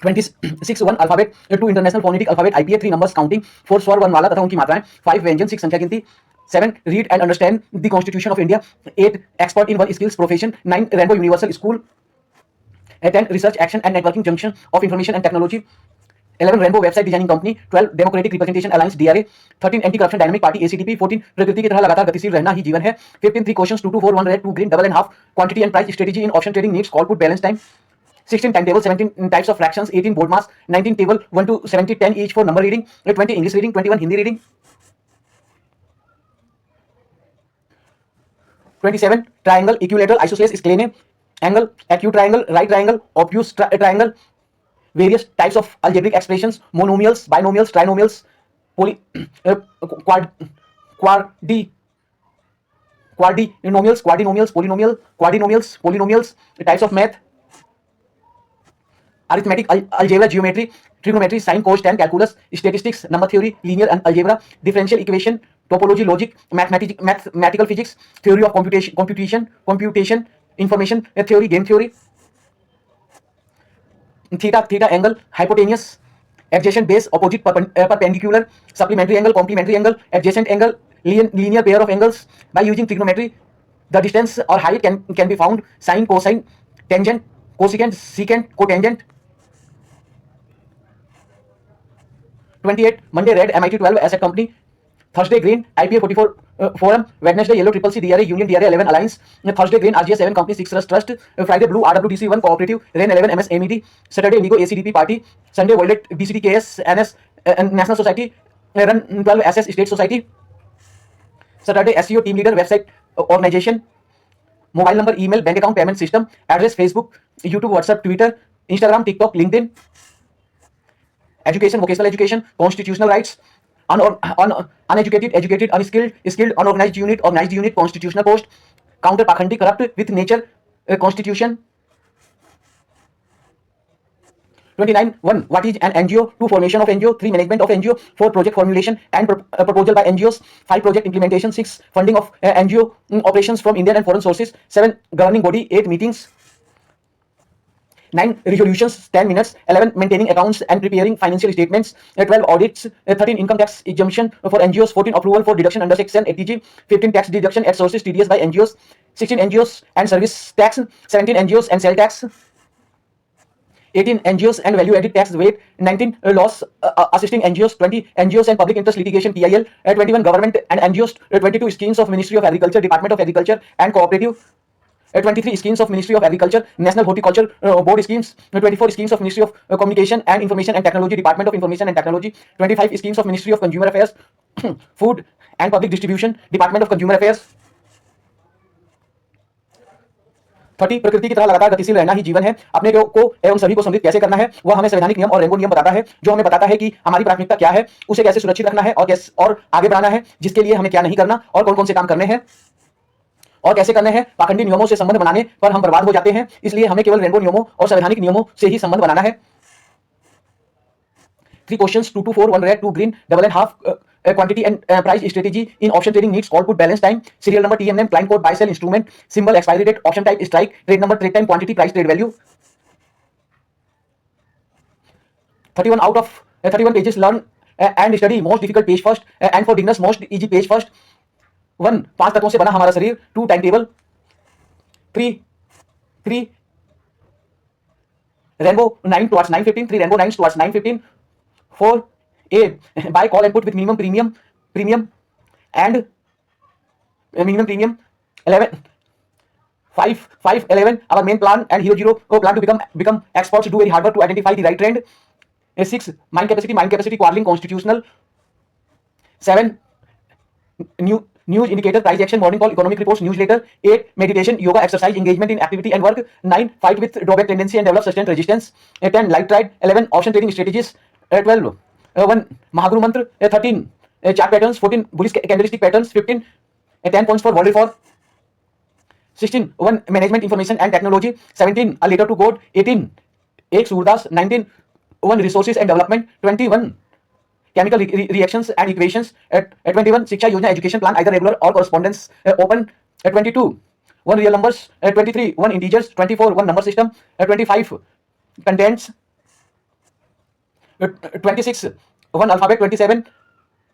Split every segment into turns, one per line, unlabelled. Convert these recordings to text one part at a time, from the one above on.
26 one alphabet, 2 international phonetic alphabet IPA, 3 numbers counting, 4 स्वर वर्णमाला तथा उनकी मात्राएं, 5 व्यंजन, 6 संख्या गिनती, 7 read and understand the constitution of India, 8 expert in one skills profession, 9 rainbow universal school, 10 research action and networking junction of information and technology, 11 rainbow website designing company, 12 democratic representation alliance DRA, 13 anti corruption dynamic party ACDP, 14 प्रकृति की तरह लगातार गतिशील रहना ही जीवन है, 15 3 questions 2 2 4 1 red 2 green double and half quantity and price strategy in option trading needs call put balance time, 16 time table, 17 types of fractions, 18 board mass, 19 table 1 to 70, 10 each for number reading, 20 English reading, 21 Hindi reading, 27 triangle, equilateral, isosceles, scalene, angle, acute triangle, right triangle, obtuse triangle, various types of algebraic expressions, monomials, binomials, trinomials, poly, quadrinomials, polynomials, types of math, arithmetic, algebra, geometry, trigonometry, sine, cos, tan, calculus, statistics, number theory, linear and algebra, differential equation, topology, logic, mathematical physics, theory of computation, information theory, game theory, theta angle, hypotenuse, adjacent base, opposite perpendicular, supplementary angle, complementary angle, adjacent angle, linear pair of angles. By using trigonometry, the distance or height can be found. Sine, cosine, tangent, cosecant, secant, cotangent. 28 Monday red MIT 12 asset company, Thursday green IPA 44 forum, Wednesday yellow triple C DRA union DRA 11 alliance, Thursday green RGS 7 company 6 trust, Friday blue RWDC 1 cooperative, rain 11 MS MED, Saturday indigo ACDP party, Sunday violet BCD KS NS national society, run 12 SS state society, Saturday SEO team leader website organization, mobile number email bank account payment system, address Facebook YouTube WhatsApp Twitter Instagram TikTok LinkedIn, education, vocational education, constitutional rights, uneducated, educated, unskilled, skilled, unorganized unit, organized unit, constitutional post, counter pakhandi, corrupt with nature, constitution. 29 1 what is an NGO, 2 formation of NGO, 3 management of NGO, 4 project formulation and proposal by NGOs, 5 project implementation, 6 funding of NGO operations from Indian and foreign sources, 7 governing body, 8 meetings, 9 resolutions, 10 minutes, 11 maintaining accounts and preparing financial statements, 12 audits, 13 income tax exemption for NGOs, 14 approval for deduction under section 80G, 15 tax deduction at sources TDS by NGOs, 16 NGOs and service tax, 17 NGOs and sale tax, 18 NGOs and value added tax weight, 19 loss assisting NGOs, 20 NGOs and public interest litigation TIL, 21 government and NGOs, 22 schemes of Ministry of Agriculture, Department of Agriculture and Cooperative, 23 schemes of Ministry of Agriculture, National Horticulture Board schemes, 24 schemes of Ministry of Communication and Information and Technology, Department of Information and Technology, 25 schemes of Ministry of Consumer Affairs, Food and Public Distribution, Department of Consumer Affairs. 30 प्रकृति की तरह लगातार गतिशील रहना ही जीवन है। अपने को एवं सभी को समृद्ध कैसे करना है वह हमें संवैधानिक नियम और रेनबो नियम बताता है, जो हमें बताता है कि हमारी प्राथमिकता क्या है, उसे कैसे सुरक्षित रखना है और आगे बढ़ाना है, जिसके लिए हमें क्या नहीं करना और कौन कौन से काम करने हैं और कैसे करने हैं। पाखंडी नियमों से संबंध बनाने पर हम बर्बाद हो जाते हैं, इसलिए हमें केवल रेनबो नियमों और संवैधानिक नियमों से ही संबंध बनाना है। 3 questions 2 to 4 1 red 2 green double and half quantity and price strategy in option trading needs call put balance time, serial number TM name, client code, buy sell instrument, symbol, expiry date, option type, strike, trade number, trade time, quantity, price, trade value. 31 out of 31 pages learn and study most difficult page first and for beginners most easy page first. 1 5 तत्वों से बना हमारा शरीर, 2 time table, 3 rainbow 9 towards 9:15, 3 rainbow 9 towards 9:15, 4 a buy call and put with minimum premium and minimum premium. 11 5 11 our main plan and hero plan to become experts, do very hard work to identify the right trend. 6 mind capacity quarreling constitutional. 7 news indicator, price action, morning call, economic reports, newsletter. 8 meditation, yoga, exercise, engagement in activity and work. 9 fight with drawback tendency and develop sustained resistance. 10 light trade. 11 option trading strategies. 12 1 Mahaguru mantra. 13 chart patterns. 14 bullish candlestick patterns. 15 10 points for world reform. 16 1 management information and technology. 17 a letter to God. 18 ek surdas. 19 1 resources and development. 21 chemical reactions and equations. At 21 Shiksha Yojana education plan, either regular or correspondence open. At 22 1 real numbers. At 23 1 integers. 24 1 number system. At 25 contents. 26 one alphabet 27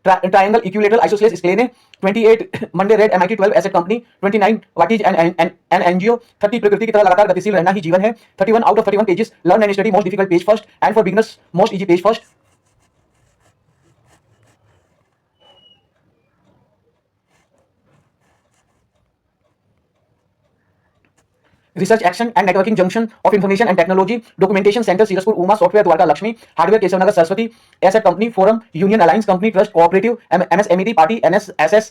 triangle equilateral isosceles scalene 28 Monday red MIT 12 asset company 29 what is an NGO 30 प्रकृति की तरह लगातार गतिशील रहना ही जीवन है 31 out of 31 pages learn and study most difficult page first and for beginners most easy page first research action and networking junction of information and technology documentation centre Sirsapur Uma software Dwarka Lakshmi hardware Keshavnagar Saraswati asset company forum union alliance company trust cooperative MSMED party NSSS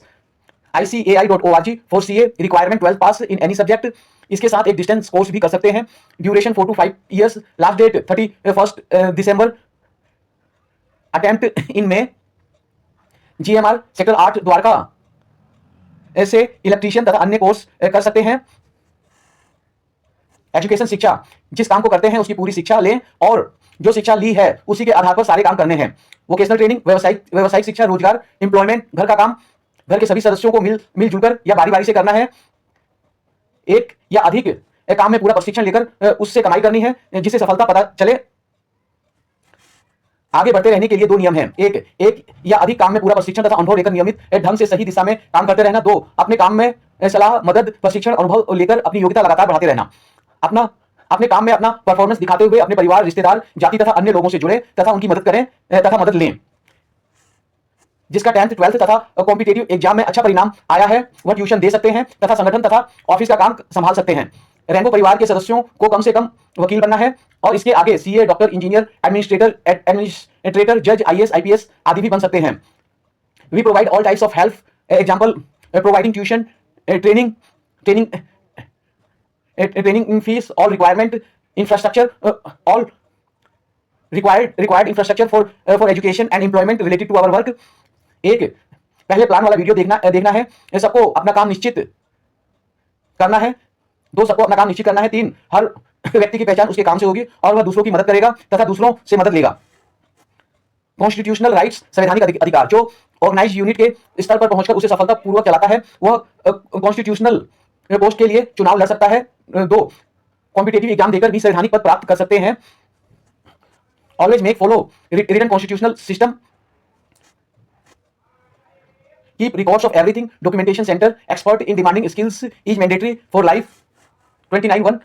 ICAI.org for CA requirement 12 pass in any subject. इसके साथ एक distance course भी कर सकते हैं, duration 4 to 5 years, last date 31 दिसंबर, attempt in May. GMR sector 8 Dwarka से electrician तथा अन्य कोर्स कर सकते हैं। एजुकेशन शिक्षा, जिस काम को करते हैं उसकी पूरी शिक्षा लें और जो शिक्षा ली है उसी के आधार पर सारे काम करने हैं। वोकेशनल ट्रेनिंग, व्यवसायिक शिक्षा, रोजगार, एम्प्लॉयमेंट, घर का काम घर के सभी सदस्यों को मिलजुल कर या बारी बारी से करना है। एक या अधिक काम में पूरा प्रशिक्षण लेकर उससे कमाई करनी है जिसे सफलता पता चले। आगे बढ़ते रहने के लिए 2 नियम हैं। एक या अधिक काम में पूरा प्रशिक्षण तथा अनुभव लेकर नियमित ढंग से सही दिशा में काम करते रहना। 2, अपने काम में सलाह, मदद, प्रशिक्षण, अनुभव लेकर अपनी योग्यता लगातार बढ़ाते रहना। अपने काम में अपना परफॉर्मेंस दिखाते हुए अपने परिवार, रिश्तेदार, जाति तथा अन्य लोगों से जुड़े तथा उनकी मदद करें तथा मदद लें। जिसका 10th 12th तथा कॉम्पिटेटिव एग्जाम में अच्छा परिणाम आया है वह ट्यूशन दे सकते हैं तथा संगठन तथा ऑफिस का काम संभाल सकते हैं। रैंको परिवार के सदस्यों को कम से कम वकील बनना है और इसके आगे CA, डॉक्टर, इंजीनियर, एडमिनिस्ट्रेटर, जज, IAS, IPS आदि भी बन सकते हैं। We provide all types of help, example providing tuition, training in fees, all requirement infrastructure, all required infrastructure for education and employment related to our work। एक पहले plan वाला video देखना है। सबको अपना काम निश्चित करना है। 2, सबको अपना काम निश्चित करना है। 3, हर व्यक्ति की पहचान उसके काम से होगी और वह दूसरों की मदद करेगा तथा दूसरों से मदद लेगा। कॉन्स्टिट्यूशनल राइट्स, संवैधानिक अधिकार, जो ऑर्गेनाइज यूनिट के स्तर पर पहुंचकर उसे सफलतापूर्वक चलाता है वह कॉन्स्टिट्यूशनल पोस्ट के लिए चुनाव लड़ सकता है। 2, कॉम्पिटेटिव एग्जाम देकर भी संवैधानिक पद प्राप्त कर सकते हैं। Always follow written constitutional system। Keep records of everything। Documentation center, expert in demanding skills is mandatory for life। 29(1)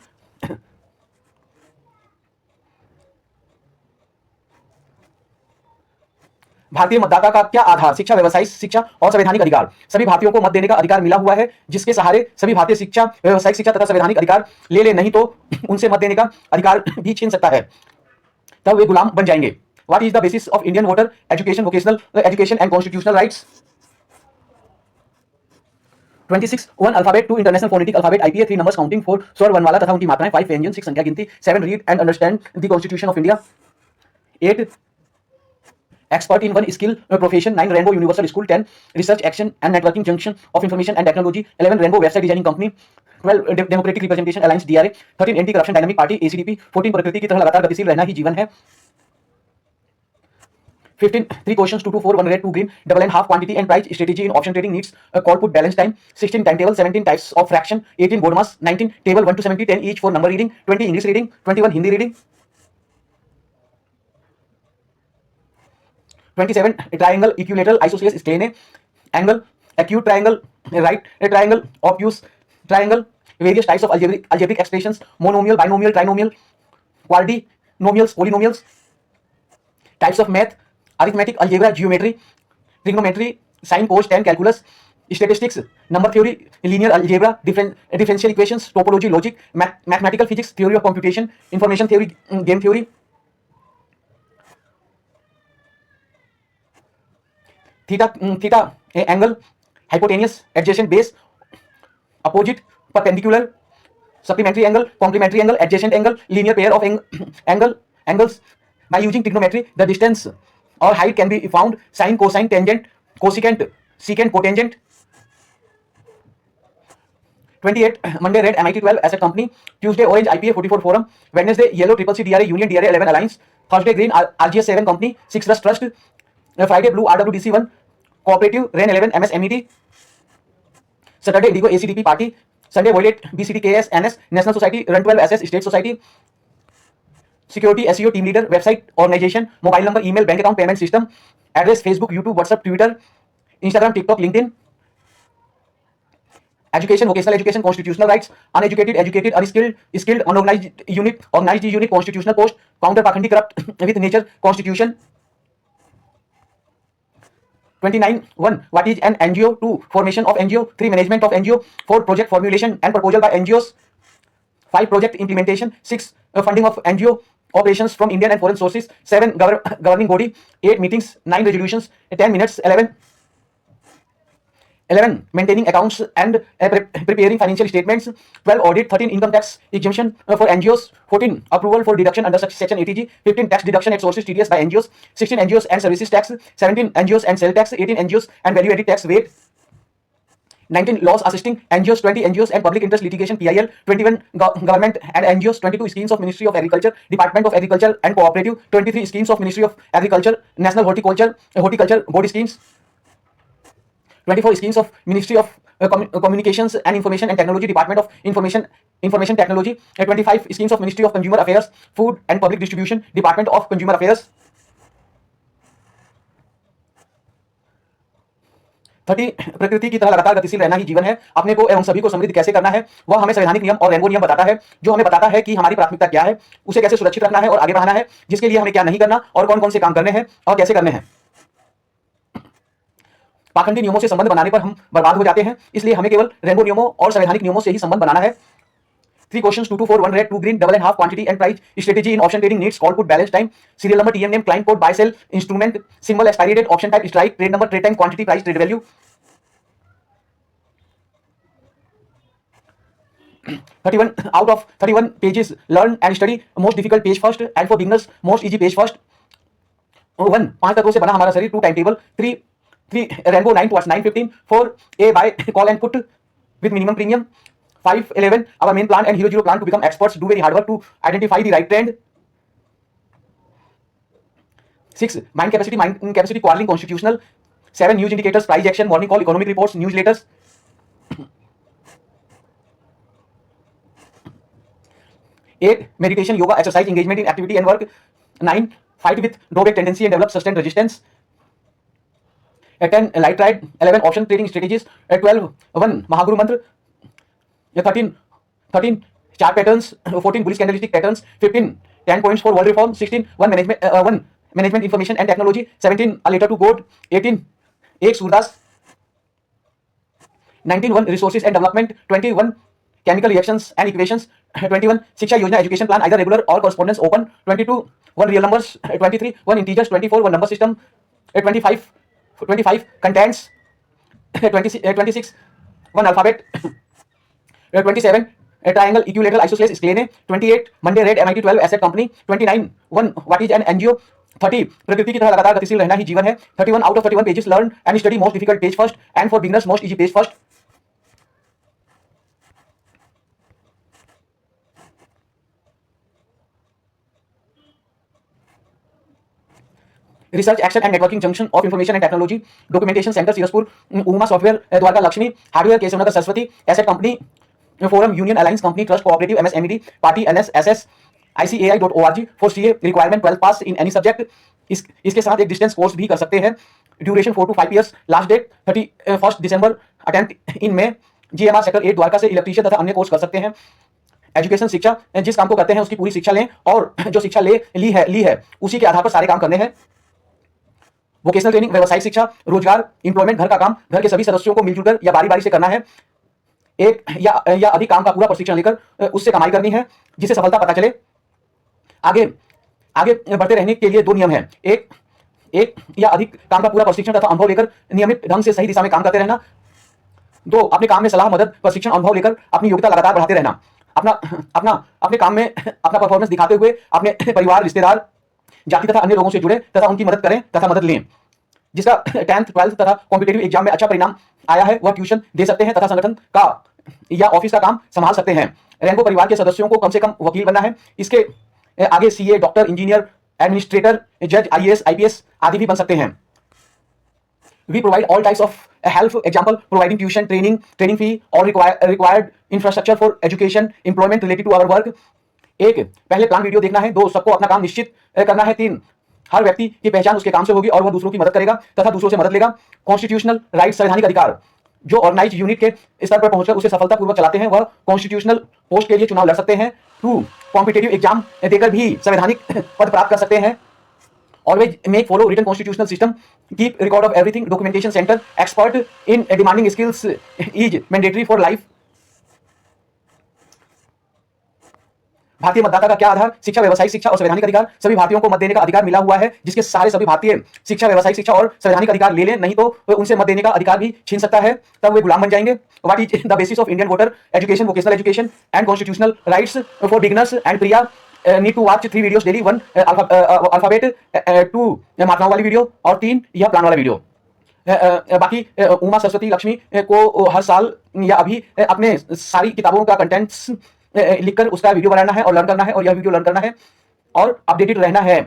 भारतीय मतदाता का क्या आधार? शिक्षा, व्यवसायिक शिक्षा और संवैधानिक अधिकार। सभी भारतीयों को मत देने का अधिकार मिला हुआ है जिसके सहारे सभी भारतीय शिक्षा, व्यवसायिक शिक्षा तथा संवैधानिक अधिकार ले नहीं तो उनसे मत देने का अधिकार भी छीन सकता है, तब वे गुलाम बन जाएंगे। What is the basis of Indian voter education, vocational education and constitutional rights? 26 1 alphabet, 2 international phonetic alphabet, IPA, 3 numbers counting, 4 स्वर वर्णमाला तथा उनकी मात्राएं, 5 व्यंजन, 6 संख्या गिनती, 7 read and understand the constitution of India, 8 expert in one skill profession, 9 Rainbow Universal School, 10 research action and networking junction of information and technology, 11 Rainbow website designing company, 12 Democratic Representation Alliance DRA, 13 anti corruption dynamic party ACDP, 14 प्रकृति की तरह लगातार गतिशील रहना ही जीवन है, 15 3 questions 2 to 4 1 red 2 green double and half quantity and price strategy in option trading needs a call put balance time, 16 timetable, 17 types of fraction, 18 board mass, 19 table 1 to 70, 10 each for number reading, 20 English reading, 21 Hindi reading, 27 triangle equilateral isosceles scalene angle, acute triangle, right triangle, obtuse triangle, various types of algebraic expressions, monomial, binomial, trinomial, quadrinomials, polynomials, types of math, arithmetic, algebra, geometry, trigonometry, sin, cos, tan, calculus, statistics, number theory, linear algebra, differential equations, topology, logic, mathematical physics, theory of computation, information theory, game theory, theta angle, hypotenuse, adjacent, base, opposite, perpendicular, supplementary angle, complementary angle, adjacent angle, linear pair of angles. By using trigonometry, the distance or height can be found: sine, cosine, tangent, cosecant, secant, cotangent. 28 Monday red MIT 12 asset company, Tuesday orange IPA 44 forum, Wednesday yellow CCC DRA union DRA 11 alliance, Thursday green RGS 7 company 6 trust, Friday blue RWDC 1 cooperative REN 11 MSMED, Saturday indigo ACDP party, Sunday violet BCD KS NS National Society, Run 12 SS State Society, security, SEO, team leader, website organisation, mobile number, email, bank account, payment system, address, Facebook, YouTube, WhatsApp, Twitter, Instagram, TikTok, LinkedIn, education, vocational education, constitutional rights, uneducated, educated, unskilled, skilled, unorganized unit, organized unit, constitutional post, counter pakhandi, corrupt with nature, constitution. 29 1 what is an NGO? 2 formation of NGO. 3 management of NGO. 4 project formulation and proposal by NGOs. 5 project implementation. 6 funding of NGO operations from Indian and foreign sources. 7 governing body. 8 meetings. 9 resolutions. 10 minutes. 11 maintaining accounts and preparing financial statements. 12 audit. 13 income tax exemption for NGOs. 14 approval for deduction under section 80G. 15 tax deduction at sources TDS by NGOs. 16 NGOs and services tax. 17 NGOs and sale tax. 18 NGOs and value added tax rate. 19 laws assisting NGOs. 20 NGOs and public interest litigation PIL. 21 government and NGOs. 22 schemes of Ministry of Agriculture, Department of Agriculture and Cooperative. 23 schemes of Ministry of Agriculture, National Horticulture Board schemes. 24 schemes of Ministry of Communications and Information and Technology, Department of Information Technology. 25 schemes of Ministry of Consumer Affairs, Food and Public Distribution, Department of Consumer Affairs. 30 प्रकृति की तरह लगातार गतिशील रहना ही जीवन है। अपने को एवं सभी को समृद्ध कैसे करना है वह हमें संवैधानिक नियम और रेनबो नियम बताता है, जो हमें बताता है कि हमारी प्राथमिकता क्या है, उसे कैसे सुरक्षित रखना है और आगे बढ़ाना है, जिसके लिए हमें क्या नहीं करना और कौन कौन से काम करने हैं और कैसे करने हैं। पाखंडी नियमों से संबंध बनाने पर हम बर्बाद हो जाते हैं, इसलिए हमें केवल रेनबो नियमों और संवैधानिक नियमों से ही संबंध बनाना है। 3 questions 2 to 4 1 red 2 green double and half quantity and price strategy in option trading needs call put balance time serial number TM name client code buy sell instrument symbol expiry date option type strike trade number trade time quantity price trade value. 31 out of 31 pages learn and study most difficult page first and for beginners most easy page first. 1 5 तत्वों से बना हमारा शरीर 2 time table 3 Rainbow 9 towards 9:15. 4 A buy call and put with minimum premium. 5 11 our main plan and hero zero plan to become experts, do very hard work to identify the right trend. 6 mind capacity quarreling constitutional. 7 news indicators, price action, morning call, economic reports, newsletters. 8 meditation, yoga, exercise, engagement in activity and work. 9 fight with drawback tendency and develop sustained resistance. 10 light ride. 11 option trading strategies. 12 1 Mahaguru mantra. 13 chart patterns. 14 bullish candlestick patterns. 15 10 points for world reform. 16 1 management information and technology. 17 a letter to God. 18 ek surdas. 19 1 resources and development. 21 chemical reactions and equations. 21 shiksha yojana education plan either regular or correspondence open. 22 1 real numbers. 23 1 integers. 24 1 number system. 25 contents. 26 1 alphabet. 27 triangle equilateral isosceles scalene. 28 Monday red MIT 12 asset company. 29 1 what is an NGO. 30 प्रकृति की तरह लगातार गतिशील रहना ही जीवन है। 31 out of 31 pages learn and study most difficult page first and for beginners most easy page first. Research action and networking junction of information and technology documentation centre Sirsapur Uma software Dwarka Lakshmi hardware Keshavnagar Saraswati asset company forum union alliance company trust cooperative MSMED party NSSS ICAI.org for CA requirement 12 pass in any subject. इसके साथ एक distance course भी कर सकते हैं। Duration 4 to 5 years। Last date 31 दिसंबर। Attempt in में GMR sector 8 Dwarka से इलेक्ट्रीशियन तथा अन्य कोर्स कर सकते हैं। एजुकेशन शिक्षा जिस काम को करते हैं उसकी पूरी शिक्षा लें और जो शिक्षा ली है उसी के आधार पर सारे काम करने हैं। वोकेशनल ट्रेनिंग व्यवसायिक शिक्षा रोजगार इंप्लॉयमेंट घर का काम घर के सभी सदस्यों को मिलजुल कर या बारी बारी से करना है। एक या अधिक काम का पूरा प्रशिक्षण लेकर उससे कमाई करनी है जिसे सफलता पता चले। आगे बढ़ते रहने के लिए 2 नियम हैं। एक या अधिक काम का पूरा प्रशिक्षण तथा अनुभव लेकर नियमित ढंग से सही दिशा में काम करते रहना। 2 अपने काम में सलाह मदद प्रशिक्षण अनुभव लेकर अपनी योग्यता लगातार बढ़ाते रहना। अपने काम में अपना परफॉर्मेंस दिखाते हुए अपने परिवार रिश्तेदार जाति तथा अन्य लोगों से जुड़े तथा उनकी मदद करें तथा मदद लें। जिसका 10th 12th तथा कॉम्पिटिटिव एग्जाम में अच्छा परिणाम आया है वह ट्यूशन दे सकते हैं तथा संगठन का या ऑफिस का काम संभाल सकते हैं। रेनबो परिवार के सदस्यों को कम से कम वकील बनना है। इसके आगे CA डॉक्टर इंजीनियर एडमिनिस्ट्रेटर जज IAS IPS आदि भी बन सकते हैं। We provide all types of help, example providing tuition, training fee or required infrastructure for education, employment related to our work. 1 पहले प्लान वीडियो देखना है। 2 सबको अपना काम निश्चित करना है। 3 हर व्यक्ति की पहचान उसके काम से होगी और वह दूसरों की मदद करेगा तथा दूसरों से मदद लेगा। कॉन्स्टिट्यूशनल राइट, संवैधानिक अधिकार जो ऑर्गेनाइज यूनिट के स्तर पर पहुंचकर उसे सफलतापूर्वक चलाते हैं वह कॉन्स्टिट्यूशनल पोस्ट के लिए चुनाव लड़ सकते हैं। 2 कॉम्पिटेटिव एग्जाम देकर भी संवैधानिक पद प्राप्त कर सकते हैं। Always make follow written constitutional system. Keep record of everything. Documentation center. Expert in demanding skills is mandatory for life. भारतीय मतदाता का क्या आधार? शिक्षा, व्यवसायिक शिक्षा और संवैधानिक अधिकार। सभी भारतीयों को मत देने का अधिकार मिला हुआ है, जिसके सारे सभी भारतीय शिक्षा, व्यवसायिक शिक्षा और संवैधानिक अधिकार ले लें, नहीं तो उनसे मत देने का अधिकार भी छीन सकता है, तब वे गुलाम बन जाएंगे। What is the basis of Indian voter education, vocational education and constitutional rights for beginners and Priya need to watch 3 videos daily. 1 alphabet, 2 मात्राओं वाली वीडियो और 3 यह प्लान वाला वीडियो। बाकी उमा सरस्वती लक्ष्मी को हर साल या अभी अपने सारी किताबों का कंटेंट्स लिखकर उसका वीडियो बनाना है और लर्न करना है, और यह वीडियो लर्न करना है और अपडेटेड रहना है।